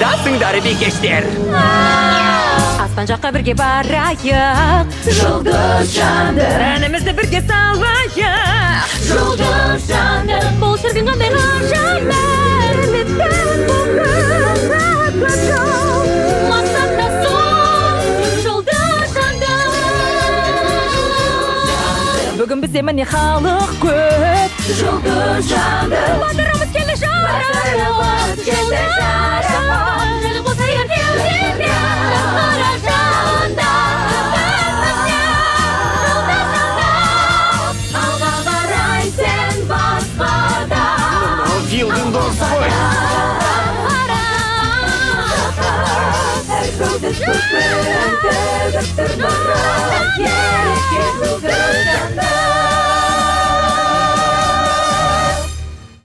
Қайдасыңдар бикештер? Аспан жаққа бірге барайық, Жұлдыз жанды, әнімізді бірге салайық. жұлдыз жанды, Бұл шіркін қандай ғажайып, неліктен бүгін көкжол мақсатта сол жұлдыз жанды. Бүгін бізде міне халық көп, жұлдыз жанды, батырымыз келді батырымыз келді жарапат. Жарық болса ертеңде қарашанда. Алға қарай сен басқада, Филдің досы ғой. әр жұлдыз көпірін төгіп тұр нұрын, ерекше жұлдыз